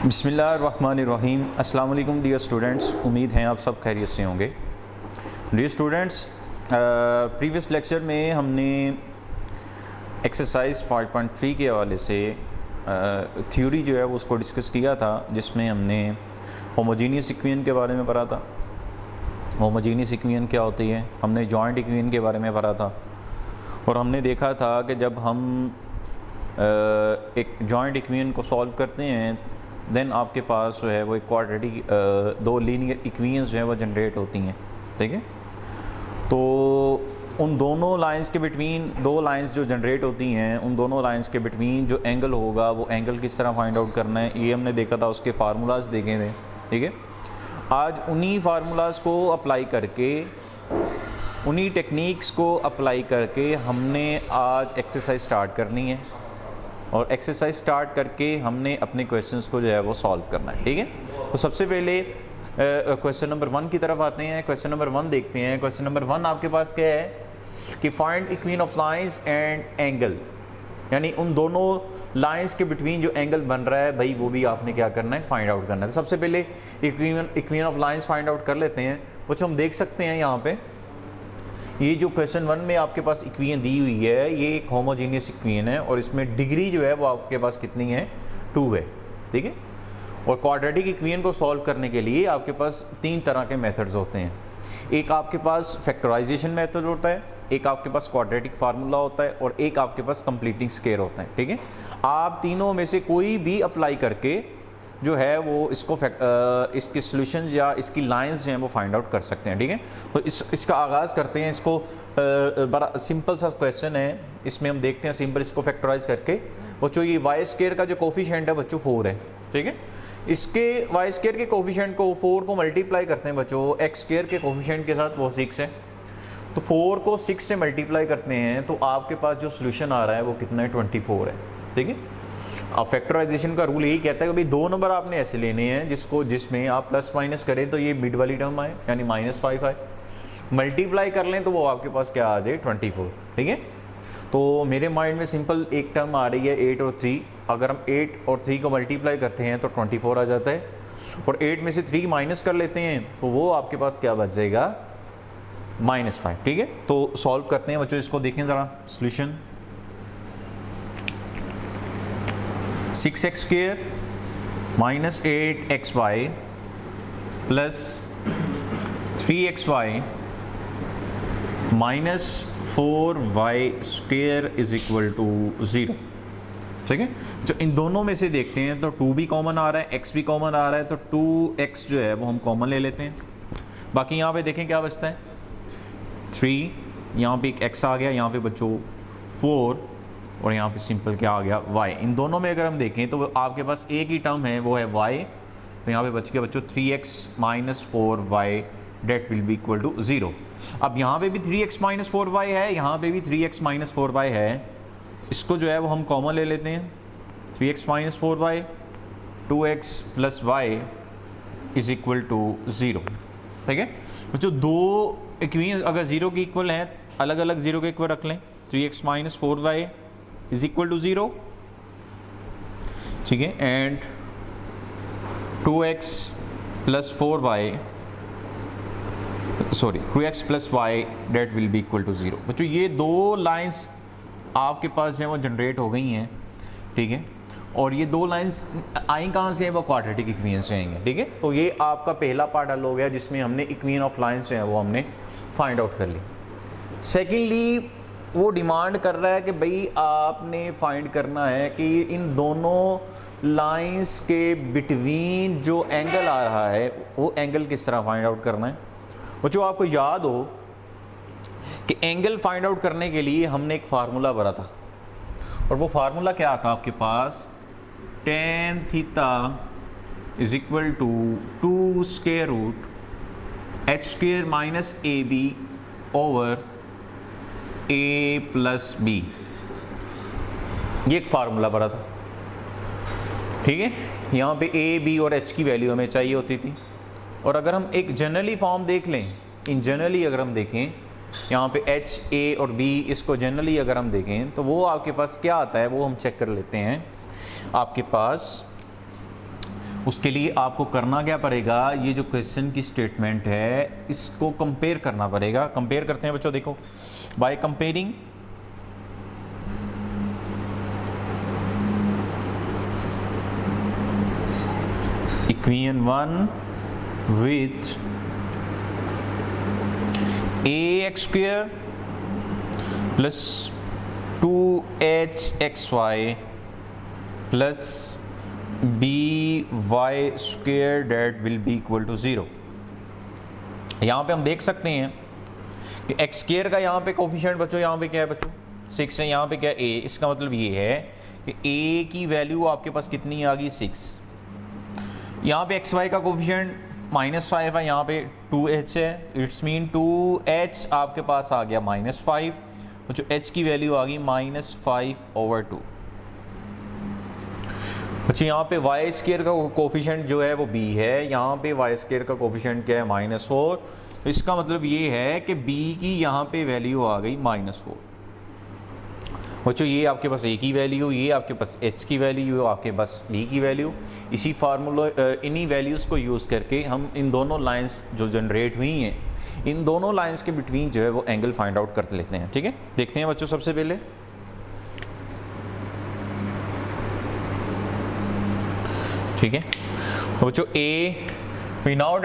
बिस्मिल्लाहिर्रहमानिर्रहीम। अस्सलाम वालेकुम डियर स्टूडेंट्स, उम्मीद है आप सब खैरियत से होंगे। डियर स्टूडेंट्स, प्रीवियस लेक्चर में हमने एक्सरसाइज 5.3 के हवाले से थ्योरी जो है वो उसको डिस्कस किया था, जिसमें हमने होमोजीनियस इक्वेशन के बारे में पढ़ा था। होमोजीनियस इक्वेशन क्या होती है, हमने जॉइंट इक्वेशन के बारे में पढ़ा था और हमने देखा था कि जब हम एक जॉइंट इक्वेशन को सॉल्व करते हैं देन आपके पास जो है वो एक क्वाड्रेटिक दो लीनियर इक्वेशंस जो है वो जनरेट होती हैं। ठीक है, तो उन दोनों लाइंस के बिटवीन, दो लाइंस जो जनरेट होती हैं उन दोनों लाइंस के बिटवीन जो एंगल होगा वो एंगल किस तरह फाइंड आउट करना है, ये हमने देखा था, उसके फार्मूलाज देखे थे। ठीक है, आज उन्हीं फार्मूलाज को अप्लाई करके, उन्हीं टेक्निक्स को अप्लाई करके हमने आज एक्सरसाइज स्टार्ट करनी है और एक्सरसाइज स्टार्ट करके हमने अपने क्वेश्चंस को जो है वो सॉल्व करना है। ठीक है, तो सबसे पहले क्वेश्चन नंबर 1 की तरफ आते हैं। क्वेश्चन नंबर 1 देखते हैं। क्वेश्चन नंबर 1 आपके पास क्या है कि find equation of lines and angle, यानी उन दोनों लाइंस के बिटवीन जो एंगल बन रहा है भाई वो भी आपने क्या करना है, फाइंड आउट करना है। तो सबसे पहले equation of lines find out कर लेते हैं। वो जो हम देख सकते हैं यहाँ पे, ये जो क्वेश्चन 1 में आपके पास इक्वेशन दी हुई है ये एक होमोजीनियस इक्वेशन है और इसमें डिग्री जो है वो आपके पास कितनी है, 2 है। ठीक है, और क्वाड्रेटिक इक्वेशन को सॉल्व करने के लिए आपके पास 3 तरह के मेथड्स होते हैं। एक आपके पास फैक्टराइजेशन मेथड होता है, एक आपके पास क्वाड्रेटिक फार्मूला होता है और एक आपके पास कंप्लीटिंग स्क्वायर होता है। ठीक है, आप तीनों में से कोई भी अप्लाई करके जो है वो इसको इसके सॉल्यूशन या इसकी लाइंस जो हैं वो फाइंड आउट कर सकते हैं। ठीक है, तो इसका आगाज़ करते हैं। इसको बड़ा सिंपल सा क्वेश्चन है, इसमें हम देखते हैं सिंपल इसको फैक्टराइज करके। बच्चों ये वाई स्क्वायर का जो कोफिशिएंट है बच्चों 4 है। ठीक है, इसके वाई स्क्वायर के कोफिशिएंट को 4 को मल्टीप्लाई करते हैं बच्चों एक्स स्क्वायर के कोफिशिएंट के साथ, वो 6 है। तो 4 को 6 से मल्टीप्लाई करते हैं तो आपके पास जो सोल्यूशन आ रहा है वो कितना है, 24 है। ठीक है, अब फैक्टराइजेशन का रूल यही कहता है कि भाई 2 नंबर आपने ऐसे लेने हैं जिसमें आप प्लस माइनस करें तो ये मिड वाली टर्म आए, यानी -5 आए, मल्टीप्लाई कर लें तो वो आपके पास क्या आ जाए, 24। ठीक है, तो मेरे माइंड में सिंपल एक टर्म आ रही है 8 और 3। अगर हम 8 और 3 को मल्टीप्लाई करते हैं तो 24 आ जाता है और 8 में से 3 माइनस कर लेते हैं तो वो आपके पास क्या बच जाएगा, -5। ठीक है, तो सॉल्व करते हैं बच्चों, इसको देखें ज़रा solution. 6x square minus 8xy plus 3xy minus 4y square is equal to 0। ठीक है, जो इन दोनों में से देखते हैं तो 2 भी कॉमन आ रहा है, x भी कॉमन आ रहा है, तो 2x जो है वो हम कॉमन ले लेते हैं। बाकी यहाँ पे देखें क्या बचता है, 3, यहाँ पे एक x आ गया, यहाँ पे बच्चों 4 और यहाँ पे सिंपल क्या आ गया, y। इन दोनों में अगर हम देखें तो आपके पास एक ही टर्म है वो है y, तो यहाँ पे बच गया बच्चों 3x minus 4y that will be equal to 0। अब यहाँ पे भी 3x माइनस 4y है, यहाँ पे भी 3x माइनस 4y है, इसको जो है वो हम कॉमन ले लेते हैं। 3x minus 4y 2x plus y is equal to 0। ठीक है, बच्चों दो इक्वेशन अगर 0 के इक्वल हैं, अलग अलग 0 के इक्वल रख लें। 3x minus 4y is equal to 0। ठीक है, एंड 2x प्लस 4y, sorry 2x plus y that will be equal to 0। बच्चों ये दो लाइंस आपके पास हैं वो जनरेट हो गई हैं। ठीक है, और ये दो लाइंस आई कहाँ से हैं, वो क्वाड्रेटिक इक्वेशन से आएंगे। ठीक है, तो ये आपका पहला पार्ट हल हो गया जिसमें हमने इक्वेशन ऑफ लाइंस जो है वो हमने फाइंड आउट कर ली। सेकेंडली वो डिमांड कर रहा है कि भाई आपने फाइंड करना है कि इन दोनों लाइंस के बिटवीन जो एंगल आ रहा है वो एंगल किस तरह फाइंड आउट करना है। वो जो आपको याद हो कि एंगल फाइंड आउट करने के लिए हमने एक फार्मूला भरा था और वो फार्मूला क्या था आपके पास, tan theta is equal to 2 square root h square minus ab over a plus b, ये एक फार्मूला भरा था। ठीक है, यहाँ पे a b और h की वैल्यू हमें चाहिए होती थी। और अगर हम एक जनरली फॉर्म देख लें, इन जनरली अगर हम देखें यहाँ पे h a और b, इसको जनरली अगर हम देखें तो वो आपके पास क्या आता है वो हम चेक कर लेते हैं। आपके पास उसके लिए आपको करना क्या पड़ेगा, ये जो क्वेश्चन की स्टेटमेंट है इसको कंपेयर करना पड़ेगा। कंपेयर करते हैं बच्चों, देखो bye comparing equation 1 with ax square plus 2hxy plus by square that will be equal to 0। यहाँ पे हम देख सकते हैं कि x स्क्वायर का यहाँ पे कोफिशिएंट बच्चों यहाँ पे क्या है बच्चों 6 है, यहाँ पे क्या है a। इसका मतलब ये है कि a की वैल्यू आपके पास कितनी आ गई 6। यहाँ पे xy का कोफिशिएंट -5 है, यहाँ पे 2h है, इट्स मीन 2h आपके पास आ गया -5, तो जो h की वैल्यू आ गई -5/2। अच्छा यहाँ पे वाई स्क्वायर का कोफिशिएंट जो है वो b है, यहाँ पे वाई स्क्वायर का कोफिशिएंट क्या है -4, तो इसका मतलब ये है कि b की यहाँ पे वैल्यू आ गई -4। बच्चों ये आपके पास a की वैल्यू, ये आपके पास h की वैल्यू, आपके पास b की वैल्यू। इसी फार्मूला इन्हीं वैल्यूज़ को यूज़ करके हम इन दोनों लाइंस जो जनरेट हुई हैं इन दोनों लाइंस के बिटवीन जो है वो एंगल फाइंड आउट कर लेते हैं। ठीक है, देखते हैं बच्चों सबसे पहले। ठीक है तो बच्चों a वी नाउ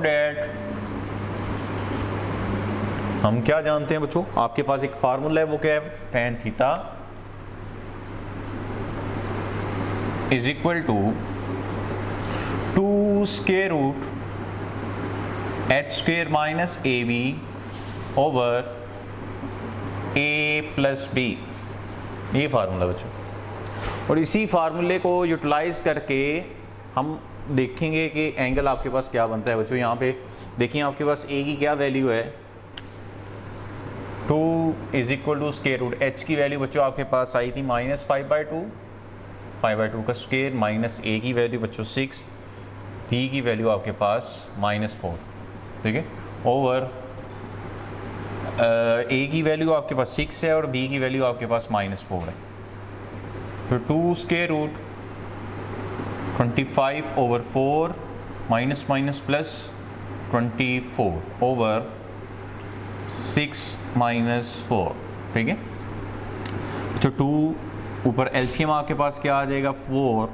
दैट हम क्या जानते हैं बच्चों, आपके पास एक फार्मूला है वो क्या है, tan theta is equal to 2 square root h square minus ab over a plus b। ये फार्मूला बच्चों, और इसी फार्मूले को यूटिलाइज करके हम देखेंगे कि एंगल आपके पास क्या बनता है बच्चों। यहाँ पे देखिए आपके पास a की क्या वैल्यू है, 2 is equal to square root h की वैल्यू बच्चों आपके पास आई थी -5/2, 5/2 का स्क्वायर माइनस a की वैल्यू बच्चों 6, b की वैल्यू आपके पास -4। ठीक है, ओवर a की वैल्यू आपके पास 6 है और b की वैल्यू आपके पास -4 है, तो 2 square root 25/4 minus minus plus 24 over 6 - 4। ठीक है, तो 2 ऊपर एलसीएम आपके पास क्या आ जाएगा 4,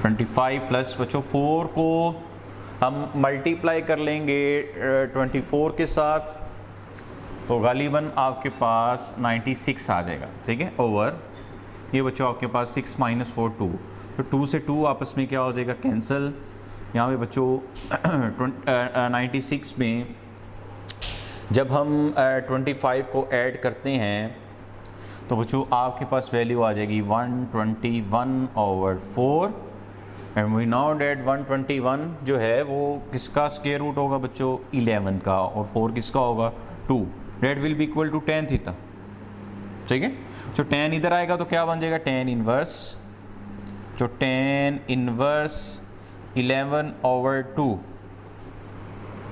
25 प्लस बच्चों 4 को हम मल्टीप्लाई कर लेंगे 24 के साथ, तो गालिबन आपके पास 96 आ जाएगा। ठीक है, ओवर ये बच्चों आपके पास 6 - 4 2, तो 2 से 2 आपस में क्या हो जाएगा कैंसिल। यहाँ पे बच्चों 96 में जब हम 25 को ऐड करते हैं तो बच्चों आपके पास वैल्यू आ जाएगी 121/4 एंड वी नाउ दैट 121 जो है वो किसका स्क्वायर रूट होगा बच्चों 11 का, और 4 किसका होगा 2, that will be equal to tan theta. ठीक है, जो tan इधर आएगा तो क्या बन जाएगा tan इनवर्स, जो tan इनवर्स 11/2।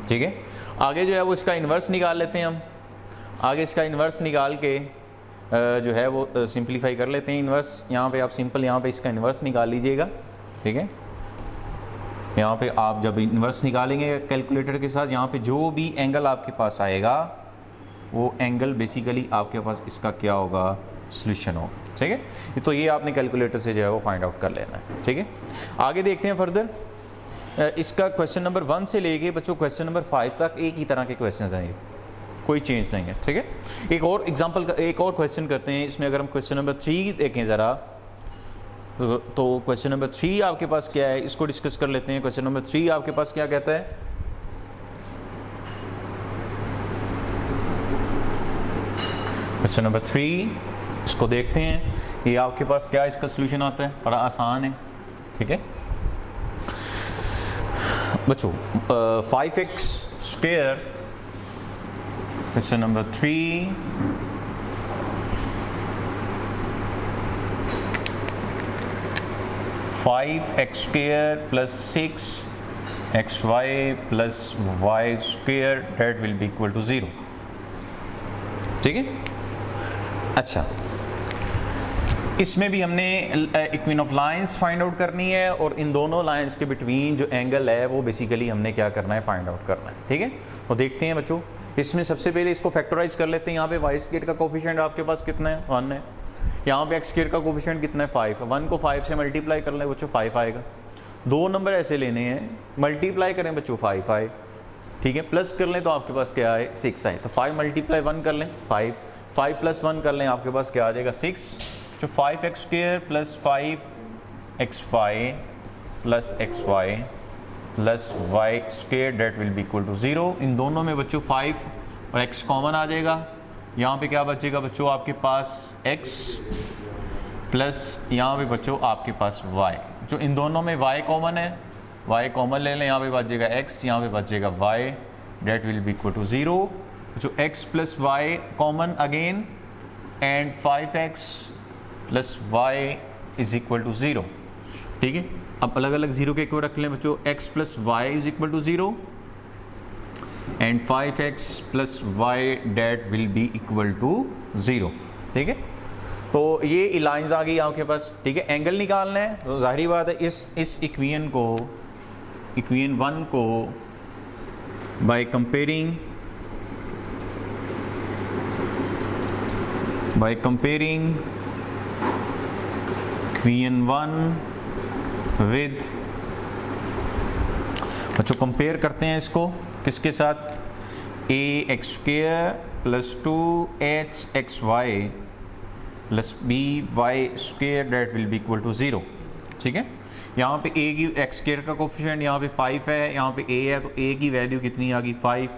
ठीक है, आगे जो है वो इसका इन्वर्स निकाल लेते हैं हम, आगे इसका इन्वर्स निकाल के जो है वो सिंपलीफाई कर लेते हैं। इन्वर्स यहाँ पे आप सिंपल यहाँ पे इसका इन्वर्स निकाल लीजिएगा। ठीक है, यहाँ पे आप जब इन्वर्स निकालेंगे कैलकुलेटर के साथ, यहाँ पे जो भी एंगल आपके पास आएगा वो एंगल बेसिकली आपके पास इसका क्या होगा सॉल्यूशन होगा। ठीक है, तो ये आपने कैलकुलेटर से जो है वो फाइंड आउट कर लेना है। ठीक है, आगे देखते हैं फर्दर। इसका क्वेश्चन नंबर 1 से लेके बच्चों क्वेश्चन नंबर 5 तक एक ही तरह के क्वेश्चंस हैं, कोई चेंज नहीं है। ठीक है, एक और एग्जांपल का एक और क्वेश्चन करते हैं। इसमें अगर हम क्वेश्चन नंबर 3 देखें ज़रा, तो क्वेश्चन नंबर 3 आपके पास क्या है इसको डिस्कस कर लेते हैं। क्वेश्चन नंबर 3 आपके पास क्या कहता है, क्वेश्चन नंबर 3 इसको देखते हैं। ये आपके पास क्या इसका सोल्यूशन आता है, बड़ा आसान है। ठीक है बच्चों, 5x square, question number 3 5x square plus 6xy plus y square that will be equal to 0। ठीक है, अच्छा इसमें भी हमने equation of lines find out करनी है और इन दोनों लाइंस के बिटवीन जो एंगल है वो बेसिकली हमने क्या करना है, फाइंड आउट करना है। ठीक है, तो देखते हैं बच्चों, इसमें सबसे पहले इसको फैक्टराइज कर लेते हैं। यहाँ पे वाई स्क्वायर का कोफिशिएंट आपके पास कितना है, 1 है। यहाँ पे एक्स स्क्वायर का कोफिशिएंट कितना है, 5 है। 1 को 5 से मल्टीप्लाई कर लें बच्चों, 5 आएगा। 2 नंबर ऐसे लेने हैं, मल्टीप्लाई करें बच्चों, 5 आए। ठीक है, प्लस कर लें तो आपके पास क्या आए, 6 आए। तो 5 मल्टीप्लाई 1 कर लें, 5, 5 प्लस 1 कर लें, आपके पास क्या आ जाएगा, 6। जो 5x square plus 5xy plus xy plus y square that will be equal to 0। इन दोनों में बच्चों 5 और x कॉमन आ जाएगा। यहाँ पे क्या बचेगा बच्चों, आपके पास x प्लस यहाँ पे बच्चों आपके पास y। जो इन दोनों में y कॉमन है, y कॉमन ले लें, यहाँ पे बचेगा x, यहाँ पे बचेगा y, that will be equal to 0। जो x plus y common again and 5x plus y is equal to 0। ठीक है, अब अलग अलग जीरो के क्यों रख लें बच्चों, x plus y is equal to 0 and 5x plus y that will be equal to 0। ठीक है, तो ये लाइंस आ गई आपके पास। ठीक है, एंगल निकालना है तो जाहिर बात है इस इक्वेशन को, इक्वेशन 1 को बाय कंपेयरिंग इक्वेशन 1 विद, बच्चों कंपेयर करते हैं इसको किसके साथ, A X square plus 2hxy plus B Y square that will be equal to 0। ठीक है, यहाँ पे ए की एक्स स्क्वायर का कोफिशिएंट यहाँ पे 5 है, यहाँ पे ए है, तो ए की वैल्यू कितनी आ गई, 5।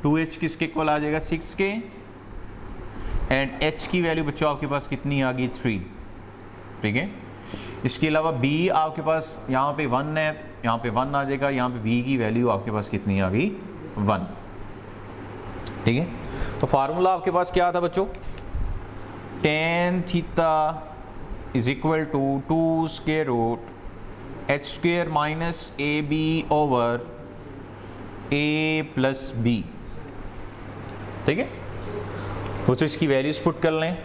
2h किसके इक्वल आ जाएगा, 6 के, एंड h की वैल्यू बच्चों आपके पास कितनी आ गई, 3। ठीक है, इसके अलावा b आपके पास यहाँ पे 1 है, यहाँ पे 1 आ जाएगा, यहाँ पे b की वैल्यू आपके पास कितनी आ गई, 1। ठीक है, तो फार्मूला आपके पास क्या था बच्चों, tan theta is equal to 2 square root h square minus a b over a plus b. ठीक है, तो इसकी वैल्यूज पुट कर लें,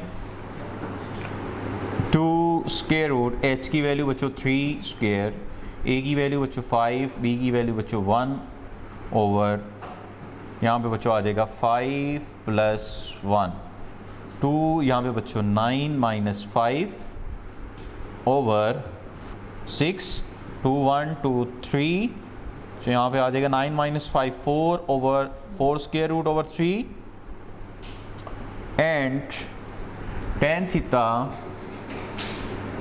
2 स्क्वायर रूट h की वैल्यू बच्चों 3 स्क्वायर, a की वैल्यू बच्चों 5, b की वैल्यू बच्चों 1 ओवर, यहाँ पे बच्चों आ जाएगा 5 प्लस 1, 2 यहाँ पे बच्चों 9 माइनस 5 ओवर 6, 2 1 2 3, तो यहाँ पे आ जाएगा 9 minus 5 4 over 4 square root over 3 and tan theta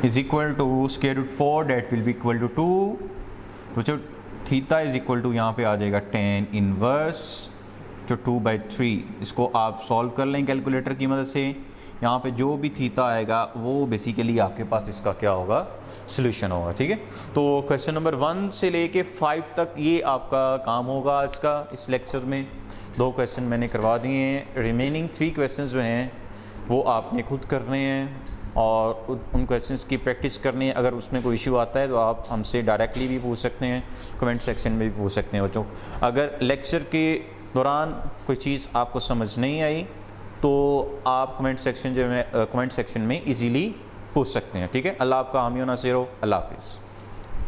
is equal to square root 4 that will be equal to 2। तो जो थीटा इज इक्वल टू यहाँ पे आ जाएगा tan इनवर्स जो 2/3। इसको आप सॉल्व कर लें कैलकुलेटर की मदद से, यहाँ पे जो भी थीटा आएगा वो बेसिकली आपके पास इसका क्या होगा, सोल्यूशन होगा। ठीक है, तो क्वेश्चन नंबर 1 से लेके 5 तक ये आपका काम होगा आज का इस लेक्चर में। 2 क्वेश्चन मैंने करवा दिए हैं, रिमेनिंग 3 क्वेश्चन जो हैं वो आपने खुद करने हैं और उन क्वेश्चंस की प्रैक्टिस करनी है। अगर उसमें कोई इशू आता है तो आप हमसे डायरेक्टली भी पूछ सकते हैं, कमेंट सेक्शन में भी पूछ सकते हैं बच्चों। अगर लेक्चर के दौरान कोई चीज़ आपको समझ नहीं आई तो आप कमेंट सेक्शन में इजीली पूछ सकते हैं। ठीक है, अल्लाह आपका हामी नासिर हो, अल्लाह हाफिज़।